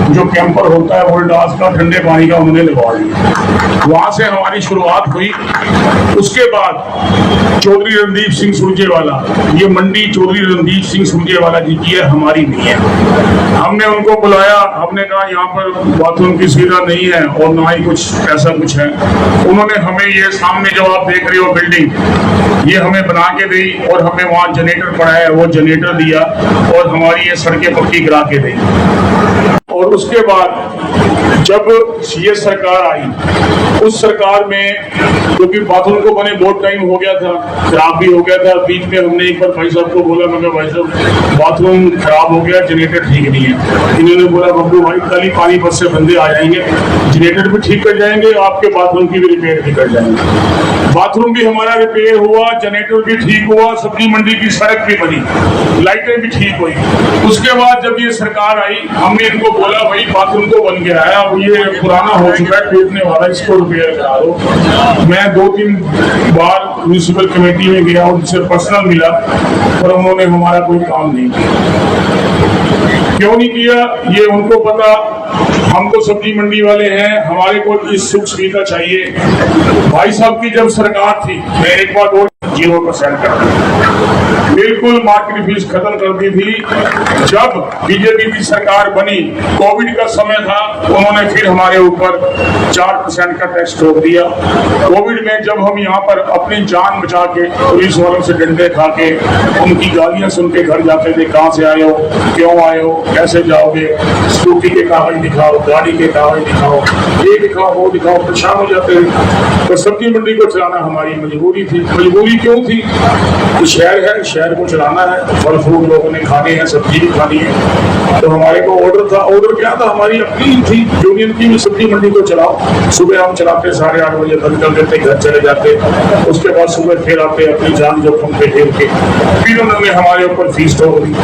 जो कैंपर होता है वोल्टास का, ठंडे पानी का उन्होंने लगवा दिया। वहां से हमारी शुरुआत हुई। उसके बाद चौधरी रणदीप सिंह सुरजेवाला, ये मंडी चौधरी रणदीप सिंह सुरजेवाला जी की है, हमारी नहीं है। हमने उनको बुलाया, हमने कहा यहाँ पर बाथरूम की सुविधा नहीं है और ना ही कुछ ऐसा कुछ है। उन्होंने हमें ये सामने जो आप देख रहे हो बिल्डिंग, ये हमें बना के दी और हमें वहाँ जनरेटर पड़ा है, वो जनरेटर दिया और हमारी ये सड़कें पक्की करा के दी। और उसके बाद जब ये सरकार आई, उस सरकार में क्योंकि बाथरूम को बने बहुत टाइम हो गया था, खराब भी हो गया था। बीच में हमने एक बार भाई साहब को बोला, मैं भाई साहब बाथरूम खराब हो गया, जनरेटर ठीक नहीं है। इन्होंने बोला बब्बू भाई कल ही पानीपत से बंदे आ जाएंगे, जनरेटर भी ठीक कर जाएंगे, आपके बाथरूम की भी रिपेयर भी कर जाएंगे। बाथरूम भी हमारा रिपेयर हुआ, जनरेटर भी ठीक हुआ, सब्जी मंडी की सड़क भी बनी, लाइटें भी ठीक हुई। उसके बाद जब ये सरकार आई, हमने इनको बोला भाई बाथरूम तो बन गया है, अब ये पुराना हो चुका है, टूटने वाला, इसको रिपेयर करा दो। मैं 2-3 बार म्यूनिसिपल कमेटी में गया, उनसे पर्सनल मिला, पर उन्होंने हमारा कोई काम नहीं किया। क्यों नहीं किया ये उनको पता। हम तो सब्जी मंडी वाले हैं, हमारे को इस सुख सुविधा चाहिए। भाई साहब की जब सरकार थी, मैं एक बार और 0% कर बिल्कुल मार्केट फीस खत्म कर दी थी। जब बीजेपी की सरकार बनी, कोविड का समय था, उन्होंने फिर हमारे ऊपर 4% का टैक्स ठोक दिया। कोविड में जब हम यहाँ पर अपनी जान बचा के पुलिस वालों से डंडे खा के, उनकी गालियां सुन के घर जाते थे, कहाँ से आए हो, क्यों आए हो, कैसे जाओगे, स्कूटी के कागज दिखाओ, गाड़ी के कागज दिखाओ, ये दिखाओ, वो दिखाओ, परेशान हो जाते थे। तो सब्जी मंडी को चलाना हमारी मजबूरी थी। मजबूरी क्यों थी? तो शहर है, शहर को चलाना है, फल फ्रूट लोगों ने खाने हैं, सब्जी भी खानी है। तो हमारे को ऑर्डर था। ऑर्डर क्या था? हमारी अपनी थी यूनियन की भी, सब्जी मंडी को चलाओ। सुबह हम चलाते 8:30 बजे बंद कर देते, घर चले जाते। उसके बाद सुबह फिर आते, अपनी जान जोखिम पे खेल के। फिर उन्होंने हमारे ऊपर फीस ठोक दी।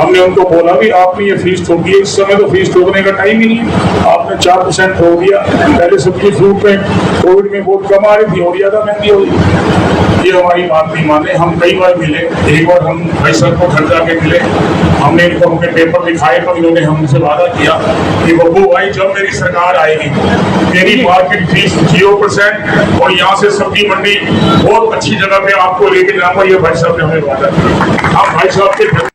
हमने उनको बोला भी आपने ये फीस ठोकी है, इस समय तो फीस ठोकने का टाइम ही नहीं है, आपने 4% ठोक दिया। पहले सब्जी फ्रूट में कोविड में बहुत कम आ रही थी और ज्यादा महंगी हो गई। ये हमारी बात नहीं माने। हम कई बार मिले, एक बार हम भाई साहब को घर जाके मिले, हमने इनको उनके पेपर दिखाए, तो इन्होंने हमसे वादा किया कि बब्बू भाई जब मेरी सरकार आएगी, मेरी मार्केट फीस 0% और यहाँ से सब्जी मंडी बहुत अच्छी जगह पे आपको लेके जाऊंगा। ये भाई साहब ने हमें वादा किया। हम भाई साहब के